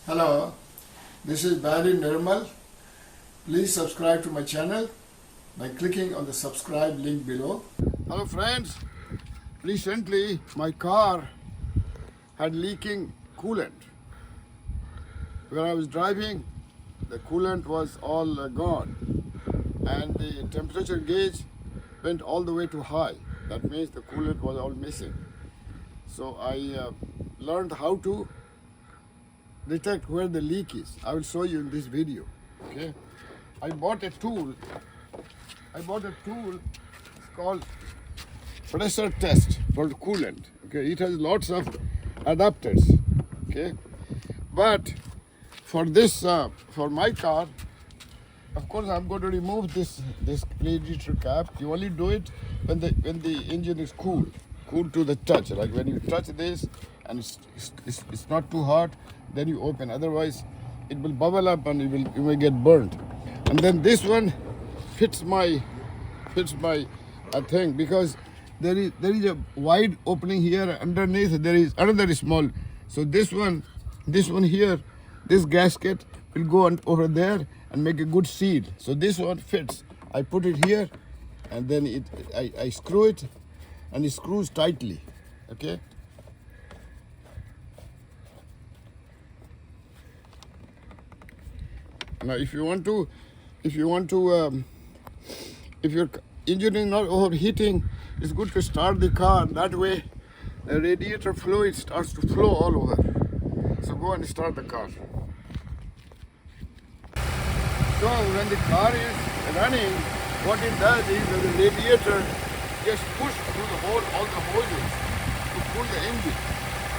Hello, this is Barry Nirmal. Please subscribe to my channel by clicking on the subscribe link below. Hello friends, recently my car had leaking coolant. When I was driving, the coolant was all gone and the temperature gauge went all the way to high. That means the coolant was all missing. So I learned how to detect where the leak is. I will show you in this video. Okay, I bought a tool. It's called pressure test for the coolant. Okay, it has lots of adapters. Okay, but for this for my car, of course I'm going to remove this radiator cap. You only do it when the engine is cool to the touch. Like when you touch this and it's not too hot, then you open. Otherwise it will bubble up and you may get burnt. And then this one fits my thing, because there is a wide opening here. Underneath there is another small. So this one here, this gasket will go on over there and make a good seal. So this one fits. I put it here and then I screw it and it screws tightly. Okay. Now, if your engine is not overheating, it's good to start the car. That way, the radiator fluid starts to flow all over. So go and start the car. So when the car is running, what it does is that the radiator gets pushed through all the hoses to cool the engine.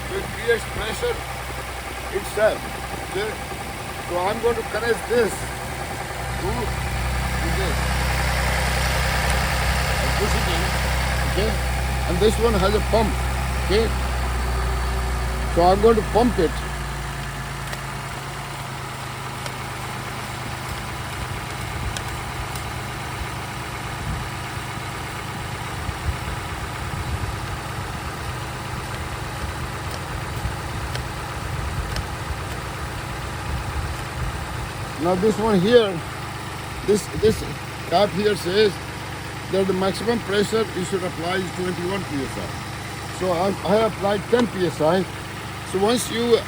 So it creates pressure itself. Okay? So I'm going to connect this to this. I push it in, okay? And this one has a pump, okay? So I'm going to pump it. Now this one here, this cap here says that the maximum pressure you should apply is 21 psi. So I applied 10 psi. So once you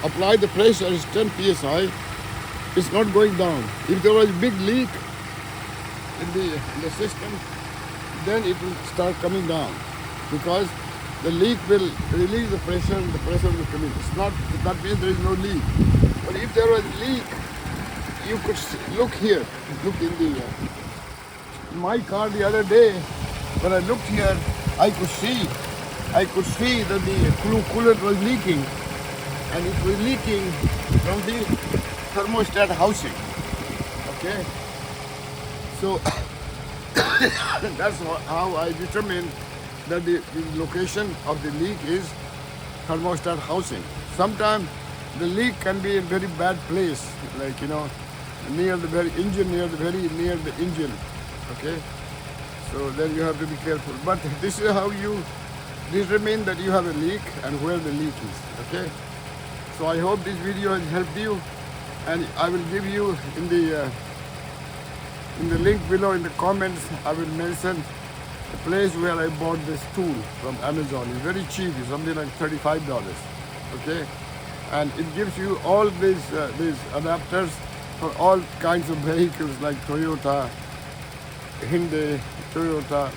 apply the pressure, it's 10 psi. It's not going down. If there was a big leak in the system, then it will start coming down, because the leak will release the pressure and the pressure will come in. It's not, that means there is no leak. But if there was a leak, you could look here, look in my car the other day. When I looked here, I could see that the coolant was leaking, and it was leaking from the thermostat housing. Okay, so that's how I determined that the location of the leak is thermostat housing. Sometimes the leak can be in very bad place, like near the very engine, near the engine. Okay, so then you have to be careful. But this is how you determine that you have a leak and where the leak is. Okay, so I hope this video has helped you, and I will give you in the link below in the comments. I will mention the place where I bought this tool from Amazon. It's very cheap. It's something like $35. Okay, and it gives you all these adapters for all kinds of vehicles like Toyota, Hyundai, Toyota,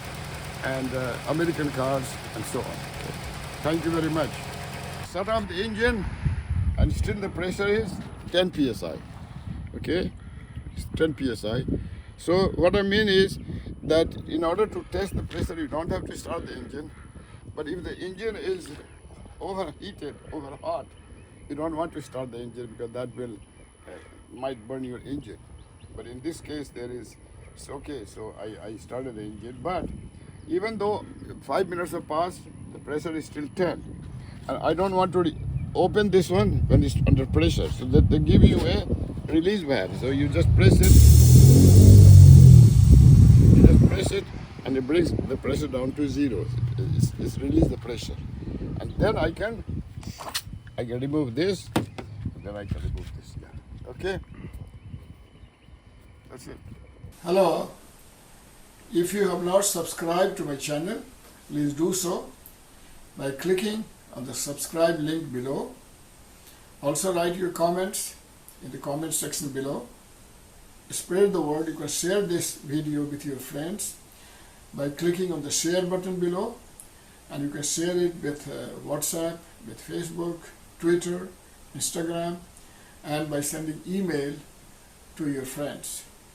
and American cars, and so on. Thank you very much. Shut off the engine, and still the pressure is 10 psi. Okay, it's 10 psi. So what I mean is that in order to test the pressure, you don't have to start the engine. But if the engine is overheated, over hot, you don't want to start the engine, because that will might burn your engine. But in this case, it's okay. So I started the engine. But even though 5 minutes have passed, the pressure is still 10. And I don't want to open this one when it's under pressure. So that they give you a release valve. So you just press it. And it brings the pressure down to zero. It's release the pressure. And then I can remove this, Then I can remove this. Yeah. Okay. That's it. Hello. If you have not subscribed to my channel, please do so by clicking on the subscribe link below. Also write your comments in the comment section below. Spread the word. You can share this video with your friends by clicking on the share button below, and you can share it with WhatsApp, with Facebook, Twitter, Instagram, and by sending email to your friends.